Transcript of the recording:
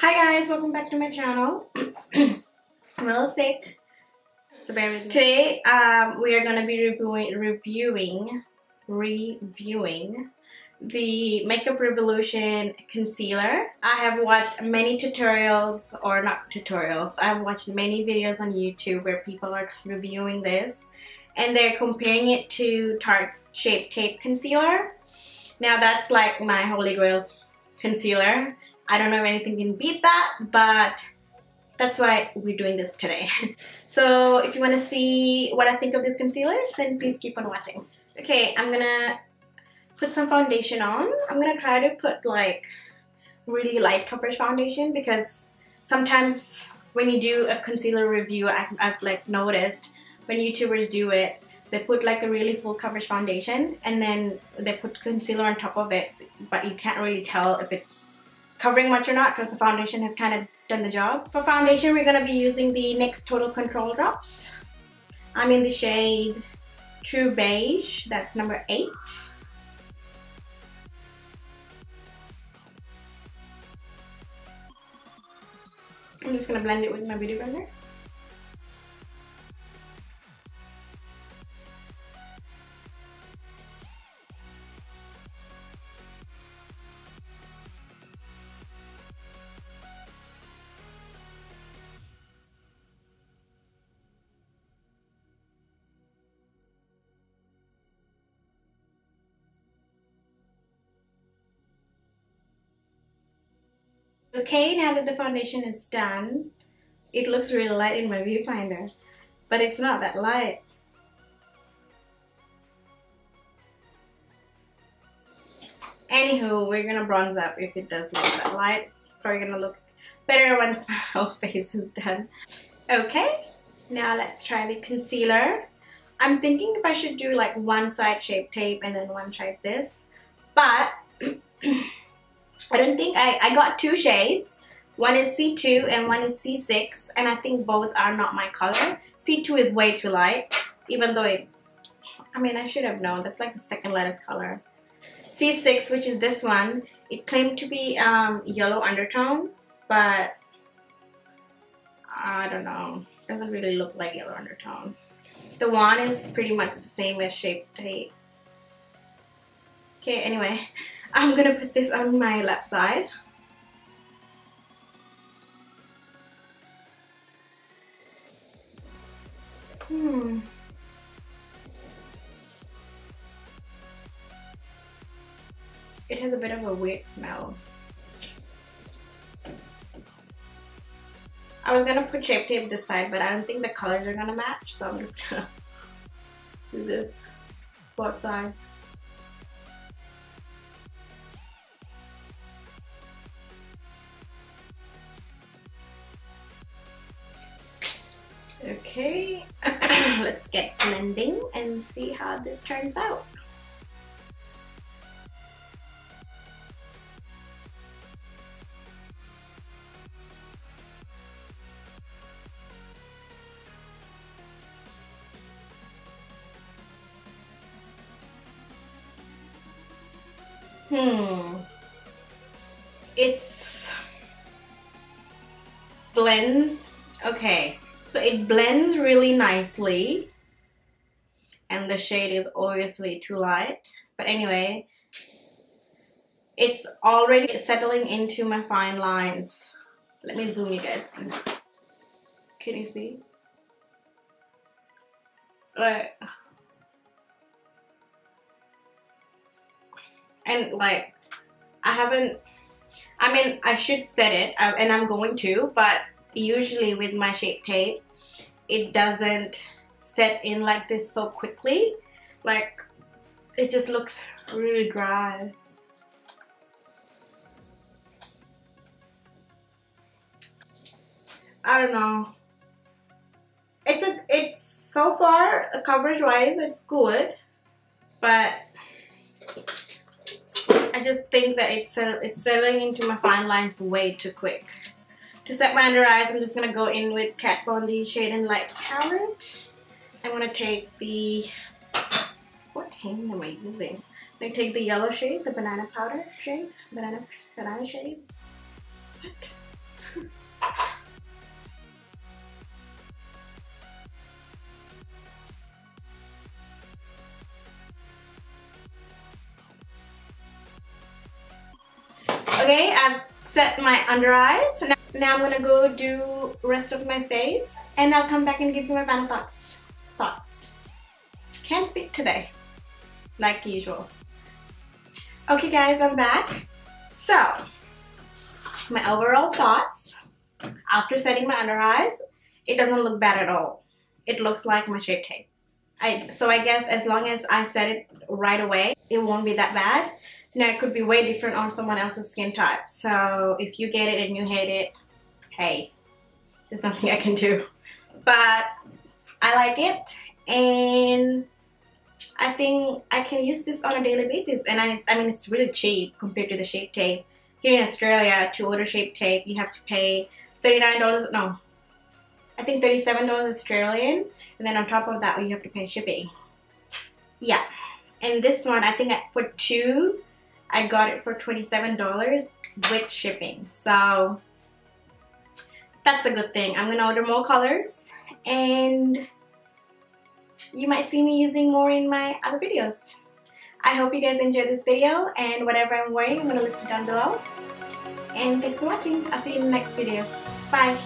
Hi guys, welcome back to my channel. I'm a little sick, so bear with me. Today we are going to be reviewing the Makeup Revolution concealer. I have watched many tutorials, or not tutorials, I have watched many videos on YouTube where people are reviewing this and they're comparing it to Tarte Shape Tape Concealer. Now that's like my holy grail concealer. I don't know if anything can beat that, but that's why we're doing this today. So if you want to see what I think of these concealers, then please keep on watching. Okay, I'm gonna put some foundation on. I'm gonna try to put like really light coverage foundation, because sometimes when you do a concealer review, I've like noticed when YouTubers do it, they put like a really full coverage foundation and then they put concealer on top of it, but you can't really tell if it's covering much or not because the foundation has kind of done the job. For foundation, we're going to be using the NYX Total Control drops. I'm in the shade True Beige, that's number 8. I'm just going to blend it with my beauty blender. Okay, now that the foundation is done, it looks really light in my viewfinder, but it's not that light. Anywho, we're gonna bronze up if it does look that light. It's probably gonna look better once my whole face is done. Okay, now let's try the concealer. I'm thinking if I should do like one side Shape Tape and then one side this, but I don't think I got 2 shades. One is C2 and one is C6, and I think both are not my color. C2 is way too light, even though I should have known. That's like the second lightest color. C6, which is this one, it claimed to be yellow undertone, but I don't know. Doesn't really look like yellow undertone. The one is pretty much the same as Shape Tape. Okay, anyway, I'm gonna put this on my left side. It has a bit of a weird smell. I was gonna put Shape Tape this side, but I don't think the colors are gonna match, so I'm just gonna do this both sides. Okay, let's get blending and see how this turns out. It's blends. Okay, so it blends really nicely, and the shade is obviously too light, but anyway, it's already settling into my fine lines. Let me zoom you guys in. Can you see? Like, and like, I should set it, and I'm going to, but usually with my Shape Tape, it doesn't set in like this so quickly. Like, it just looks really dry. I don't know. It's so far coverage wise, it's good, but I just think that it's settling into my fine lines way too quick. To set my under eyes, I'm just gonna go in with Kat Von D Shade and Light palette. I'm gonna take the, what hand am I using? I'm gonna take the yellow shade, the banana powder shade, banana shade. What? Okay, I've set my under eyes. Now I'm gonna go do rest of my face, and I'll come back and give you my final thoughts. Can't speak today, like usual. Okay guys, I'm back. So, my overall thoughts after setting my under eyes, it doesn't look bad at all. It looks like my Shape Tape. So I guess as long as I set it right away, it won't be that bad. Now it could be way different on someone else's skin type. So if you get it and you hate it, hey, there's nothing I can do. But I like it, and I think I can use this on a daily basis. And I mean, it's really cheap compared to the Shape Tape. Here in Australia, to order Shape Tape, you have to pay $39, no, I think $37 Australian, and then on top of that, you have to pay shipping. Yeah, and this one, I think for two, I got it for $27 with shipping. So that's a good thing. I'm gonna order more colors, and you might see me using more in my other videos. I hope you guys enjoyed this video, and whatever I'm wearing, I'm gonna list it down below. And thanks for watching. I'll see you in the next video. Bye.